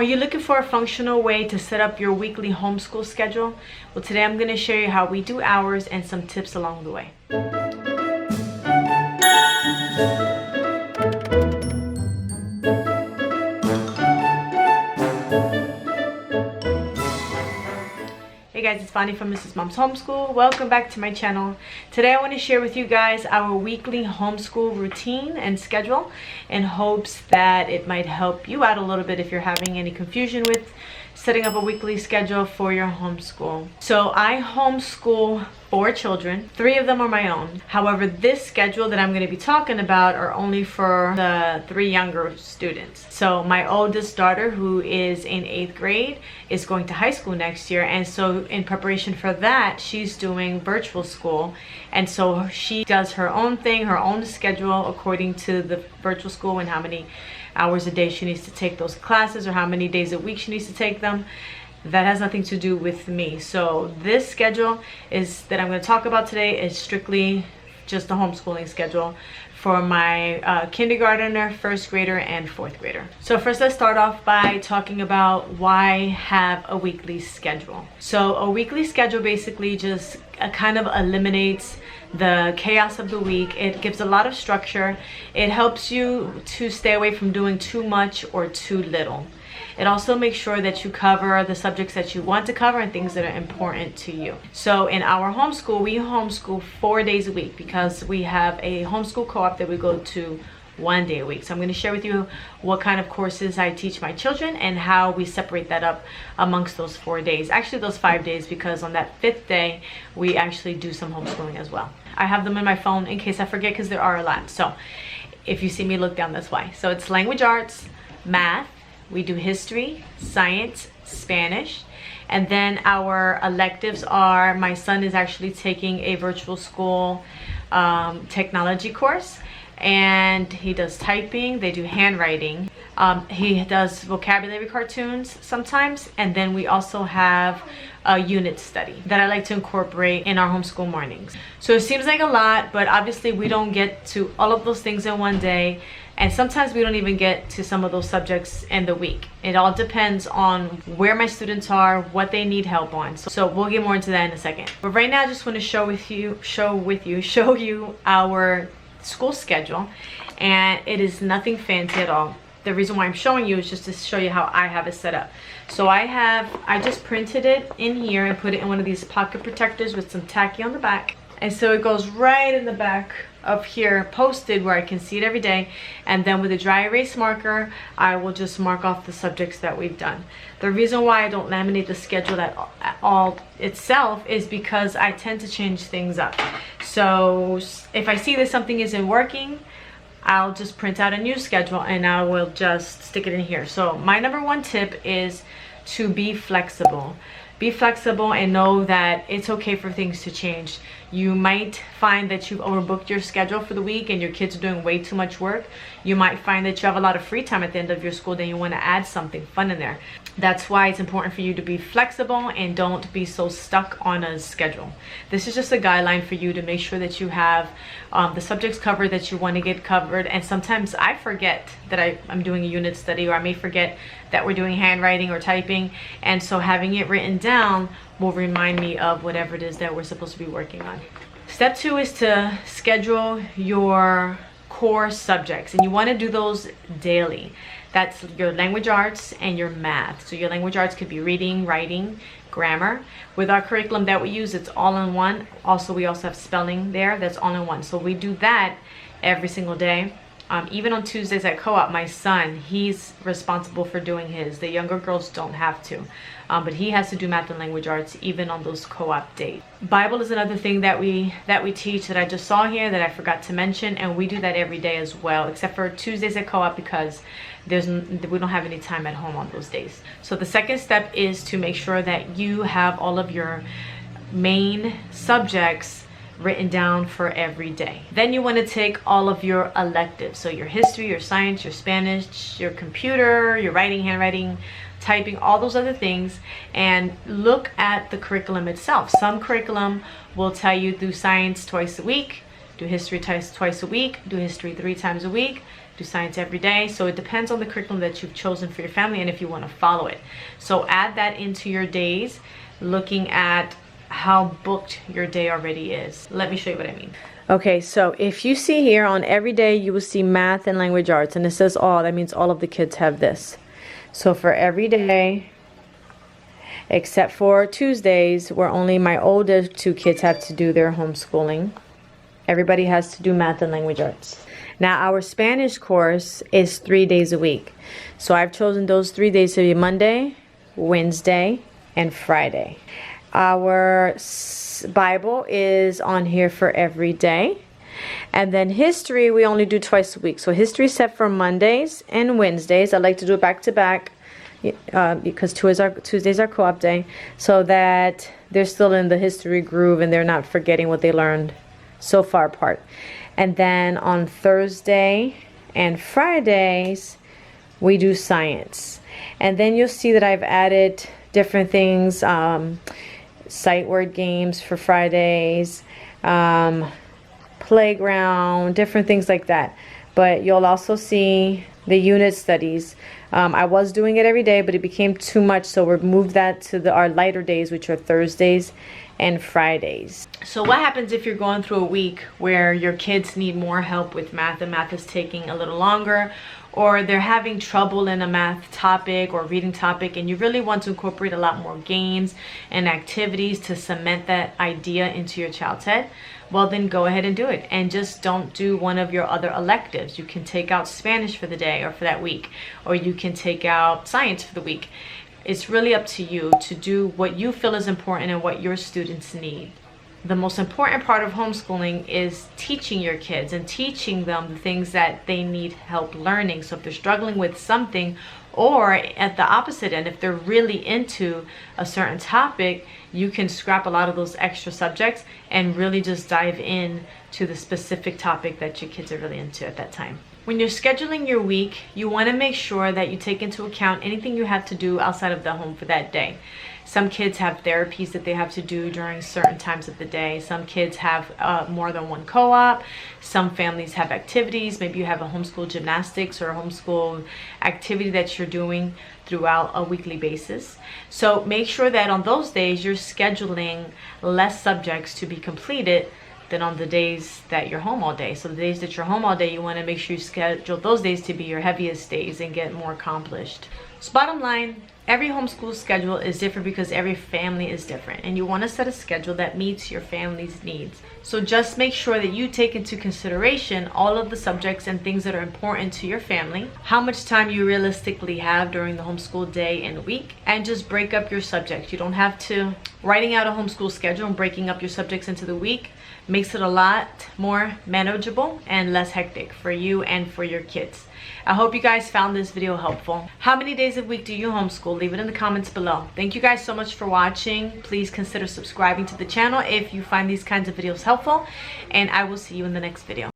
you looking for a functional way to set up your weekly homeschool schedule? Well, today I'm going to show you how we do ours and some tips along the way. Hey guys, it's Bonnie from Mrs. Mom's Homeschool. Welcome back to my channel. Today I want to share with you guys our weekly homeschool routine and schedule in hopes that it might help you out a little bit if you're having any confusion with setting up a weekly schedule for your homeschool. So I homeschool 4 children. 3 of them are my own. However, this schedule that I'm going to be talking about are only for the 3 younger students. So my oldest daughter, who is in 8th grade, is going to high school next year, and so in preparation for that, she's doing virtual school, and so she does her own thing, her own schedule according to the virtual school and how many hours a day she needs to take those classes or how many days a week she needs to take them. That has nothing to do with me. So this schedule is that I'm going to talk about today is strictly just the homeschooling schedule for my kindergartner, 1st grader, and 4th grader. So first, let's start off by talking about why have a weekly schedule. So a weekly schedule basically just kind of eliminates the chaos of the week. It gives a lot of structure. It helps you to stay away from doing too much or too little. It also makes sure that you cover the subjects that you want to cover and things that are important to you. So in our homeschool, we homeschool 4 days a week because we have a homeschool co-op that we go to 1 day a week. So I'm going to share with you what kind of courses I teach my children and how we separate that up amongst those 4 days. Actually, those 5 days, because on that 5th day, we actually do some homeschooling as well. I have them in my phone in case I forget because there are a lot. So if you see me look down, that's why. So it's language arts, math, we do history, science, Spanish, and then our electives are, my son is actually taking a virtual school technology course, and he does typing, they do handwriting, he does vocabulary cartoons sometimes, and then we also have a unit study that I like to incorporate in our homeschool mornings. So it seems like a lot, but obviously we don't get to all of those things in one day, and sometimes we don't even get to some of those subjects in the week. It all depends on where my students are, what they need help on. So we'll get more into that in a second. But right now I just want to show you our school schedule, and it is nothing fancy at all. The reason why I'm showing you is just to show you how I have it set up. So I just printed it in here and put it in one of these pocket protectors with some tacky on the back. And so it goes right in the back of here, posted where I can see it every day. And then with a dry erase marker, I will just mark off the subjects that we've done. The reason why I don't laminate the schedule at all itself is because I tend to change things up. So if I see that something isn't working, I'll just print out a new schedule and I will just stick it in here. So my number 1 tip is to be flexible. Be flexible and know that it's okay for things to change. You might find that you've overbooked your schedule for the week and your kids are doing way too much work. You might find that you have a lot of free time at the end of your school day. You want to add something fun in there. That's why it's important for you to be flexible and don't be so stuck on a schedule. This is just a guideline for you to make sure that you have the subjects covered that you want to get covered. And sometimes I forget that I'm doing a unit study, or I may forget that we're doing handwriting or typing. And so having it written down will remind me of whatever it is that we're supposed to be working on. Step 2 is to schedule your core subjects, and you want to do those daily. That's your language arts and your math. So your language arts could be reading, writing, grammar. With our curriculum that we use, it's all in one. Also, we also have spelling there, that's all in one. So we do that every single day. Even on Tuesdays at co-op, my son, he's responsible for doing his. The younger girls don't have to, but he has to do math and language arts even on those co-op days. Bible is another thing that we teach that I just saw here that I forgot to mention, and we do that every day as well, except for Tuesdays at co-op because we don't have any time at home on those days. So the second step is to make sure that you have all of your main subjects written down for every day. Then you want to take all of your electives, so your history, your science, your Spanish, your computer, your writing, handwriting, typing, all those other things, and look at the curriculum itself. Some curriculum will tell you do science twice a week, do history twice a week, do history 3 times a week, do science every day. So it depends on the curriculum that you've chosen for your family and if you want to follow it. So add that into your days, looking at how booked your day already is. Let me show you what I mean. Okay, so if you see here on every day, you will see math and language arts, and it says all. That means all of the kids have this. So for every day, except for Tuesdays, where only my older 2 kids have to do their homeschooling, everybody has to do math and language arts. Now our Spanish course is 3 days a week. So I've chosen those 3 days to be Monday, Wednesday, and Friday. Our Bible is on here for every day. And then history, we only do twice a week. So history is set for Mondays and Wednesdays. I like to do it back to back because Tuesdays are co-op day, so that they're still in the history groove and they're not forgetting what they learned so far apart. And then on Thursday and Fridays, we do science. And then you'll see that I've added different things, sight word games for Fridays, playground, different things like that. But you'll also see the unit studies. I was doing it every day, but it became too much, so we moved that to our lighter days, which are Thursdays and Fridays. So what happens if you're going through a week where your kids need more help with math and math is taking a little longer, or they're having trouble in a math topic or reading topic, and you really want to incorporate a lot more games and activities to cement that idea into your child's head? Well, then go ahead and do it, and just don't do one of your other electives. You can take out Spanish for the day or for that week, or you can take out science for the week. It's really up to you to do what you feel is important and what your students need. The most important part of homeschooling is teaching your kids and teaching them the things that they need help learning. So if they're struggling with something, or at the opposite end, if they're really into a certain topic, you can scrap a lot of those extra subjects and really just dive in to the specific topic that your kids are really into at that time. When you're scheduling your week, you want to make sure that you take into account anything you have to do outside of the home for that day. Some kids have therapies that they have to do during certain times of the day. Some kids have more than one co-op. Some families have activities. Maybe you have a homeschool gymnastics or a homeschool activity that you're doing throughout a weekly basis. So make sure that on those days you're scheduling less subjects to be completed than on the days that you're home all day. So the days that you're home all day, you want to make sure you schedule those days to be your heaviest days and get more accomplished. So bottom line, every homeschool schedule is different because every family is different, and you want to set a schedule that meets your family's needs. So just make sure that you take into consideration all of the subjects and things that are important to your family, how much time you realistically have during the homeschool day and week, and just break up your subjects. You don't have to. Writing out a homeschool schedule and breaking up your subjects into the week makes it a lot more manageable and less hectic for you and for your kids. I hope you guys found this video helpful. How many days a week do you homeschool? Leave it in the comments below. Thank you guys so much for watching. Please consider subscribing to the channel if you find these kinds of videos helpful, and I will see you in the next video.